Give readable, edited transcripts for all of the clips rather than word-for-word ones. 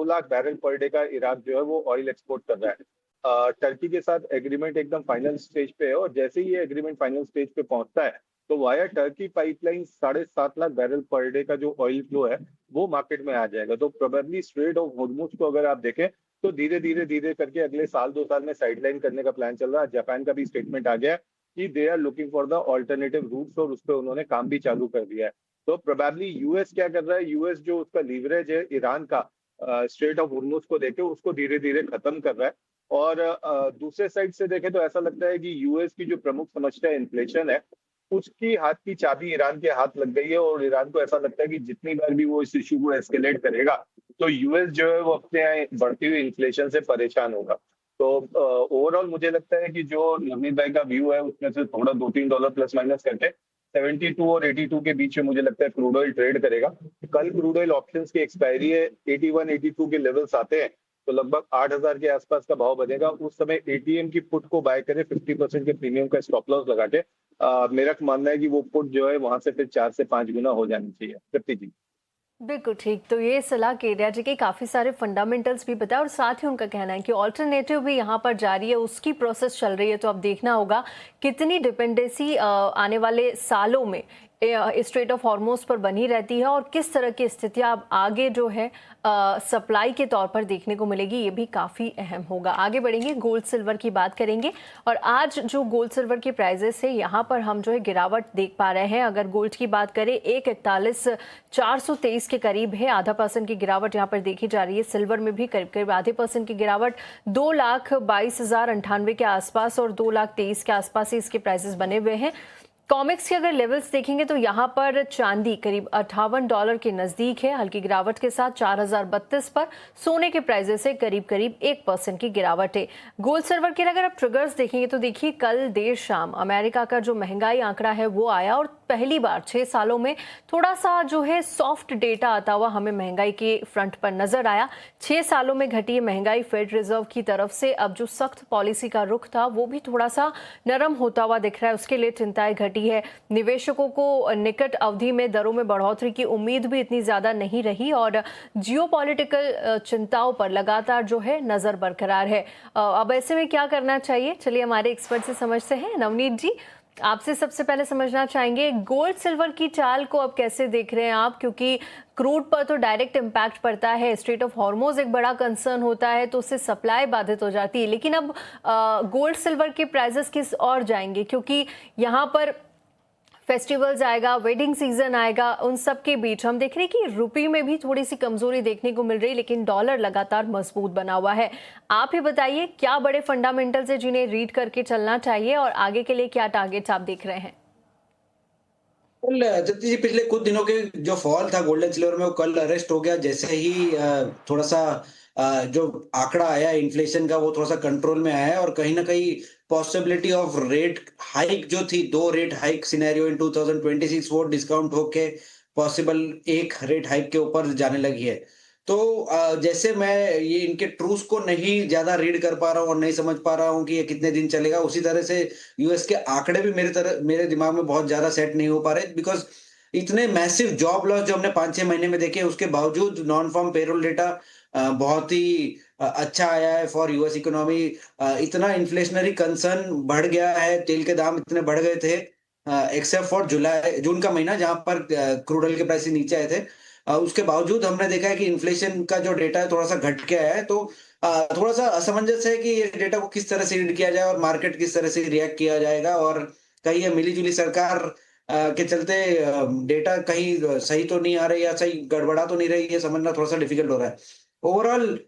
Lakh barrel per day का Iraq जो है वो ऑयल एक्सपोर्ट कर रहा है। टर्की के साथ एग्रीमेंट एकदम फाइनल स्टेज पे है, और जैसे ही ये एग्रीमेंट फाइनल स्टेज पे पहुंचता है तो via Turkey pipeline 7.5 lakh barrel per day का जो ऑयल फ्लो है वो मार्केट में आ जाएगा। तो प्रोबेबली स्ट्रेट ऑफ हॉर्मुज को अगर आप देखें तो धीरे धीरे करके अगले साल 2 साल में साइडलाइन करने का प्लान चल रहा है। जापान का भी स्टेटमेंट आ गया है कि they are looking for the alternative routes, और उस पर उन्होंने काम भी चालू कर दिया है। तो प्रोबेबली यूएस क्या कर रहा है, यूएस जो उसका लीवरेज है ईरान का स्ट्रेट ऑफ हॉर्मुज को देखे उसको धीरे धीरे खत्म कर रहा है। और दूसरे साइड से देखें तो ऐसा लगता है कि यूएस की जो प्रमुख समस्या इन्फ्लेशन है उसकी हाथ की चाबी ईरान के हाथ लग गई है, और ईरान को ऐसा लगता है कि जितनी बार भी वो इस इशू को एस्केलेट करेगा तो यूएस जो है वो अपने बढ़ती हुई इन्फ्लेशन से परेशान होगा। तो ओवरऑल मुझे लगता है कि जो नवनीत भाई का व्यू है उसमें से थोड़ा $2-3 प्लस माइनस करके 72 और 82 के बीच में मुझे लगता है क्रूड ऑयल ट्रेड करेगा। कल क्रूड ऑयल ऑप्शंस की एक्सपायरी है, 81 82 के लेवल्स आते हैं तो लगभग 8,000 के आसपास का भाव बनेगा। उस समय एटीएम की पुट को बाय करें 50% के प्रीमियम का स्टॉप लॉस लगा के। मेरा मानना है कि वो पुट जो है वहां से फिर 4 से 5 गुना हो जानी चाहिए। तृप्ति जी। बिल्कुल ठीक। तो ये सलाह केरिया जी के काफ़ी सारे फंडामेंटल्स भी बताया और साथ ही उनका कहना है कि ऑल्टरनेटिव भी यहाँ पर जारी है, उसकी प्रोसेस चल रही है। तो अब देखना होगा कितनी डिपेंडेंसी आने वाले सालों में स्ट्रेट ऑफ हॉर्मोज पर बनी रहती है और किस तरह की स्थितियाँ अब आगे जो है सप्लाई के तौर पर देखने को मिलेगी, ये भी काफ़ी अहम होगा। आगे बढ़ेंगे, गोल्ड सिल्वर की बात करेंगे। और आज जो गोल्ड सिल्वर के प्राइजेस है यहाँ पर हम जो है गिरावट देख पा रहे हैं। अगर गोल्ड की बात करें 1,41,423 के करीब है, ½ % की गिरावट यहाँ पर देखी जा रही है। सिल्वर में भी करीब करीब ½ % की गिरावट, 2,22,098 के आसपास और 2,23,000 के आसपास ही इसके प्राइसेस बने हुए हैं। कॉमिक्स के अगर लेवल्स देखेंगे तो यहाँ पर चांदी करीब $58 के नजदीक है, हल्की गिरावट के साथ 4,032 पर। सोने के प्राइजेस से करीब करीब 1% की गिरावट है। गोल्ड सिल्वर के अगर आप ट्रिगर्स देखेंगे तो देखिए कल देर शाम अमेरिका का जो महंगाई आंकड़ा है वो आया और पहली बार 6 सालों में थोड़ा सा जो है सॉफ्ट डेटा आता हुआ हमें महंगाई के फ्रंट पर नजर आया। 6 सालों में घटी महंगाई फेड रिजर्व की तरफ से अब जो सख्त पॉलिसी का रुख था वो भी थोड़ा सा नरम होता हुआ दिख रहा है, उसके लिए चिंताएं घटी है। निवेशकों को निकट अवधि में दरों में बढ़ोतरी की उम्मीद भी इतनी ज्यादा नहीं रही और जियोपॉलिटिकल चिंताओं पर लगातार जो है नजर बरकरार है। अब ऐसे में क्या करना चाहिए, चलिए हमारे एक्सपर्ट से समझते हैं। नवनीत जी, आपसे सबसे पहले समझना चाहेंगे गोल्ड सिल्वर की चाल को अब कैसे देख रहे हैं आप, क्योंकि क्रूड पर तो डायरेक्ट इम्पैक्ट पड़ता है, स्ट्रेट ऑफ हॉर्मोज एक बड़ा कंसर्न होता है तो उससे सप्लाई बाधित हो जाती है, लेकिन अब गोल्ड सिल्वर के प्राइसेस किस और जाएंगे, क्योंकि यहाँ पर फेस्टिवल्स आएगा, वेडिंग सीजन आएगा, उन सब के बीच हम देख रहे हैं कि रुपये में भी थोड़ी सी कमजोरी देखने को मिल रही है, लेकिन डॉलर लगातार मजबूत बना हुआ है। आप ही बताइए क्या बड़े फंडामेंटल्स है जिन्हें रीड करके चलना चाहिए और आगे के लिए क्या टारगेट्स आप देख रहे हैं? जगदीश जी, पिछले कुछ दिनों के जो फॉल था गोल्डन सिल्वर में वो कल अरेस्ट हो गया। जैसे ही थोड़ा सा जो आंकड़ा आया इन्फ्लेशन का वो थोड़ा सा कंट्रोल में आया है और कहीं ना कहीं पॉसिबिलिटी ऑफ रेट हाइक जो थी, 2 रेट हाइक सिनेरियो इन 2026 वो डिस्काउंट होके पॉसिबल 1 रेट हाइक के ऊपर जाने लगी है। तो जैसे मैं ये इनके ट्रूथ को नहीं ज्यादा रीड कर पा रहा हूँ और नहीं समझ पा रहा हूँ कि ये कितने दिन चलेगा, उसी तरह से यूएस के आंकड़े भी मेरे दिमाग में बहुत ज्यादा सेट नहीं हो पा रहे, बिकॉज इतने मैसिव जॉब लॉस जो हमने 5-6 महीने में देखे उसके बावजूद नॉन फार्म पेरोल डेटा बहुत ही अच्छा आया है फॉर यूएस इकोनॉमी। इतना इन्फ्लेशनरी कंसर्न बढ़ गया है, तेल के दाम इतने बढ़ गए थे एक्सेप्ट फॉर जून का महीना जहां पर क्रूड ऑयल के प्राइस नीचे आए थे। उसके बावजूद हमने देखा है कि इन्फ्लेशन का जो डेटा है थोड़ा सा घट के आया है। तो थोड़ा सा असमंजस है कि ये डेटा को किस तरह से रीड किया जाए और मार्केट किस तरह से रिएक्ट किया जाएगा, और कहीं ये मिली-जुली सरकार के चलते डेटा कहीं सही तो नहीं आ रही या सही गड़बड़ा तो नहीं रही, ये समझना थोड़ा सा डिफिकल्ट हो रहा है। ओवरऑल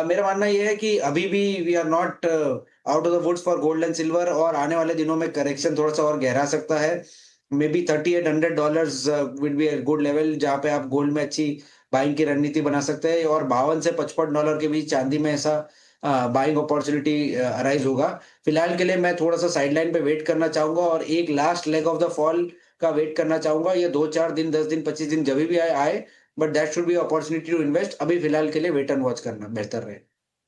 मेरा मानना ये है कि अभी भी we are not out of the woods for gold and silver, और आने वाले दिनों में करेक्शन थोड़ा सा और गहरा सकता है। May be $3,800 will be a good level जहाँ पे आप गोल्ड में अच्छी बाइंग की रणनीति बना सकते हैं, और $52 से $55 के बीच चांदी में ऐसा बाइंग अपॉर्चुनिटी अराइज होगा। फिलहाल के लिए मैं थोड़ा सा साइडलाइन पे वेट करना चाहूंगा और एक last leg of the fall का वेट करना चाहूंगा। ये 2-4 दिन, 10 दिन, 25 दिन जब भी आए, but that should be opportunity to invest. अभी फिलहाल के लिए वेट एंड वॉच करना बेहतर रहे।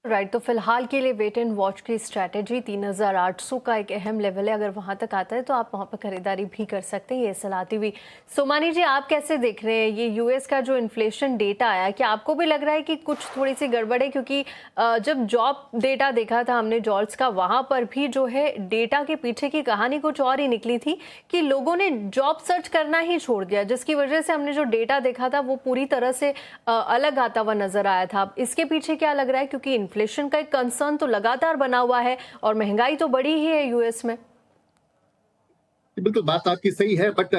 राइट, तो फिलहाल के लिए वेट एंड वॉच की स्ट्रैटेजी 3800 का एक अहम लेवल है। अगर वहां तक आता है तो आप वहां पर खरीदारी भी कर सकते हैं, ये सलाह दी हुई। सोमानी जी, आप कैसे देख रहे हैं ये यूएस का जो इन्फ्लेशन डेटा आया, क्या आपको भी लग रहा है कि कुछ थोड़ी सी गड़बड़ है? क्योंकि जब जॉब डेटा देखा था हमने जॉल्ट्स का, वहां पर भी जो है डेटा के पीछे की कहानी कुछ और ही निकली थी कि लोगों ने जॉब सर्च करना ही छोड़ दिया, जिसकी वजह से हमने जो डेटा देखा था वो पूरी तरह से अलग आता हुआ नजर आया था। इसके पीछे क्या लग रहा है? क्योंकि इन्फ्लेशन का एक कंसर्न तो लगातार बना हुआ है और महंगाई तो बढ़ी ही है यूएस में। बिल्कुल बात आपकी सही है, बट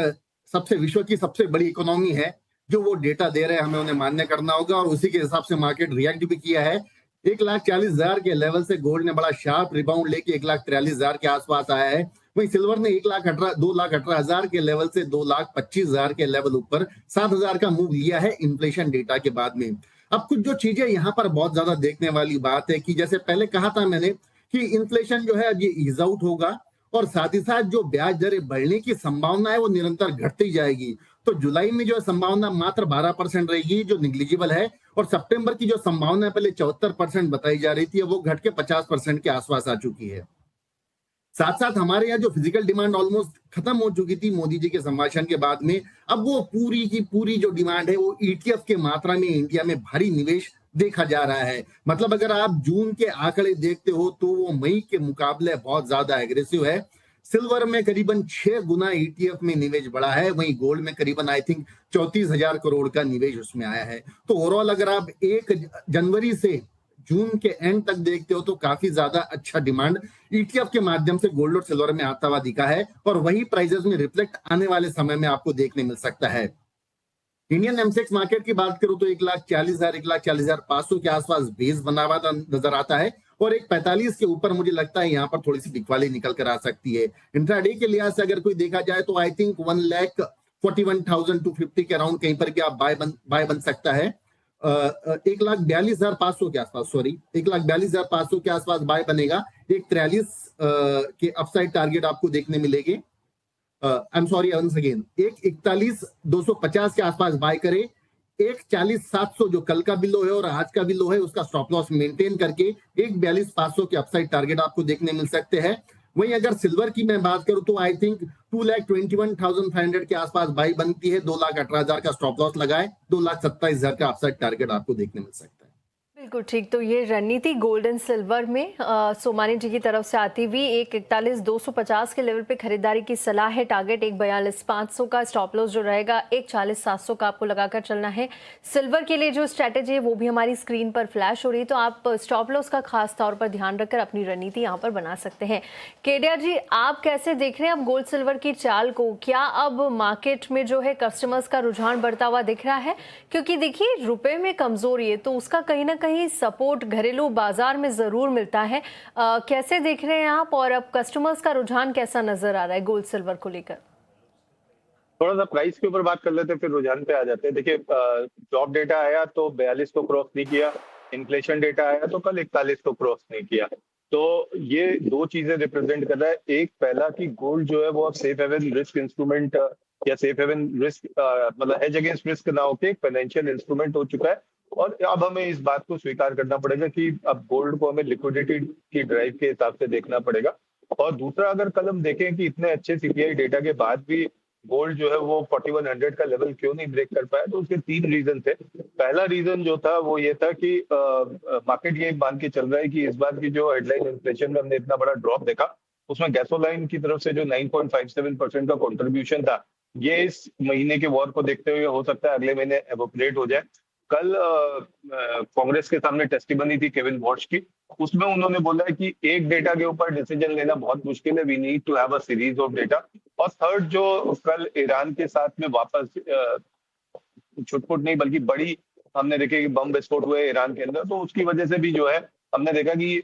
सबसे विश्व की सबसे बड़ी इकोनॉमी है, जो वो डेटा दे रहे हैं हमें उन्हें मान्य करना होगा और उसी के हिसाब से मार्केट रिएक्ट भी किया है। 1,40,000 के लेवल से गोल्ड ने बड़ा शार्प रिबाउंड लेके 1,43,000 के आसपास आया है। वहीं सिल्वर ने 2,18,000 के लेवल से 2,25,000 के लेवल ऊपर 7,000 का मूव लिया है इन्फ्लेशन डेटा के बाद में। अब कुछ जो चीजें यहाँ पर बहुत ज्यादा देखने वाली बात है कि जैसे पहले कहा था मैंने कि इन्फ्लेशन जो है ये ईज आउट होगा और साथ ही साथ जो ब्याज दरें बढ़ने की संभावना है वो निरंतर घटती जाएगी। तो जुलाई में जो संभावना मात्र 12% रहेगी, जो निग्लिजिबल है, और सितंबर की जो संभावना पहले 74% बताई जा रही थी वो घट के 50% के आसपास आ चुकी है। साथ साथ हमारे यहाँ जो फिजिकल डिमांड ऑलमोस्ट खत्म हो चुकी थी मोदी जी के संभाषण के बाद में, अब वो पूरी की पूरी जो डिमांड है वो ईटीएफ के मात्रा में इंडिया में भारी निवेश देखा जा रहा है। मतलब अगर आप जून के आंकड़े देखते हो तो वो मई के मुकाबले बहुत ज्यादा एग्रेसिव है। सिल्वर में करीबन 6 गुना ईटीएफ में निवेश बढ़ा है, वहीं गोल्ड में करीबन आई थिंक 34,000 करोड़ का निवेश उसमें आया है। तो ओवरऑल अगर आप 1 जनवरी से जून के एंड तक देखते हो तो काफी ज्यादा अच्छा डिमांड ईटीएफ के माध्यम से गोल्ड और सिल्वर में आता हुआ दिखा है और वही प्राइसेस में रिफ्लेक्ट आने वाले समय में आपको देखने मिल सकता है। इंडियन एमसेक्स मार्केट की बात करूं तो 1,40,000 1,40,500 के आसपास बेस बना हुआ नजर आता है और 1,45 के ऊपर मुझे लगता है यहाँ पर थोड़ी सी बिकवाली निकल कर आ सकती है। इंट्राडे के लिहाज से अगर कोई देखा जाए तो आई थिंक 1,41,250 के अराउंड कहीं पर भी आप बाय बन सकता है। 1,42,500 के आसपास, 1,42,500 के आसपास बाय बनेगा। 1,43 के अपसाइड टारगेट आपको देखने मिलेंगे। I am sorry once again, 1,41,250 के आसपास बाय करे। 1,40,700 जो कल का बिलो है और आज का बिलो है उसका स्टॉप लॉस मेंटेन करके 1,42,500 के अपसाइड टारगेट आपको देखने मिल सकते हैं। वहीं अगर सिल्वर की मैं बात करूं तो आई थिंक 2,21,500 के आसपास बाई बनती है। 2,18,000 का स्टॉप लॉस लगाए, 2,27,000 का अपसाइड टारगेट आपको देखने मिल सकता है। बिल्कुल ठीक, तो ये रणनीति गोल्ड एंड सिल्वर में सोमानी जी की तरफ से आती हुई 1,41,250 के लेवल पे खरीदारी की सलाह है। टारगेट 1,42,500 का, स्टॉप लॉस जो रहेगा 1,40,700 का आपको लगाकर चलना है। सिल्वर के लिए जो स्ट्रैटेजी है वो भी हमारी स्क्रीन पर फ्लैश हो रही है, तो आप स्टॉप लॉस का खास तौर पर ध्यान रखकर अपनी रणनीति यहाँ पर बना सकते हैं। केडियर जी, आप कैसे देख रहे हैं अब गोल्ड सिल्वर की चाल को? क्या अब मार्केट में जो है कस्टमर्स का रुझान बढ़ता हुआ दिख रहा है? क्योंकि देखिए रुपए में कमजोरी है तो उसका कहीं ना कहीं सपोर्ट घरेलू बाजार में जरूर मिलता है। कैसे देख रहे हैं आप और अब कस्टमर्स का रुझान कैसा नजर आ रहा है गोल्ड सिल्वर को लेकर? थोड़ा सा प्राइस के ऊपर बात कर लेते हैं फिर रुझान पे आ जाते हैं। देखिए, जॉब डेटा आया तो 42 को क्रॉस नहीं किया, इन्फ्लेशन डेटा आया तो कल 41 को क्रॉस नहीं किया। तो ये दो चीजें रिप्रेजेंट कर रहा है। एक, पहला कि गोल्ड जो है वो अब सेफ हेवन रिस्क इंस्ट्रूमेंट या सेफ हेवन रिस्क मतलब हेज अगेंस्ट रिस्क ना होके एक फाइनेंशियल इंस्ट्रूमेंट हो चुका है। और अब हमें इस बात को स्वीकार करना पड़ेगा कि अब गोल्ड को हमें लिक्विडिटी की ड्राइव के हिसाब से देखना पड़ेगा। और दूसरा, अगर कल हम देखें कि इतने अच्छे सीपीआई डेटा के बाद भी गोल्ड जो है वो 4100 का लेवल क्यों नहीं ब्रेक कर पाया, तो उसके 3 रीजन थे। पहला रीजन जो था वो ये था कि मार्केट ये मान के चल रहा है कि इस बार की जो हेडलाइन इन्फ्लेशन में हमने इतना बड़ा ड्रॉप देखा उसमें गैसोलाइन की तरफ से जो 9.57% का कंट्रीब्यूशन था, ये इस महीने के वॉर को देखते हुए हो सकता है अगले महीने एवोपरेट हो जाए। कल कांग्रेस के सामने टेस्टिमनी थी केविन वॉश की, उसमें उन्होंने बोला है कि एक डेटा के ऊपर डिसीजन लेना बहुत मुश्किल है, we need to have a series of data. और थर्ड, जो कल ईरान के साथ में वापस छुटपुट नहीं बल्कि बड़ी हमने देखे कि बम विस्फोट हुए ईरान के अंदर, तो उसकी वजह से भी जो है हमने देखा कि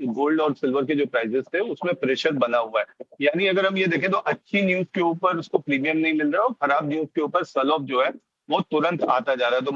गोल्ड और सिल्वर के जो प्राइसेस थे उसमें प्रेशर बना हुआ है। यानी अगर हम ये देखें तो अच्छी न्यूज के ऊपर उसको प्रीमियम नहीं मिल रहा और खराब न्यूज के ऊपर सेल ऑफ जो है वो तुरंत आता जा रहा है। तो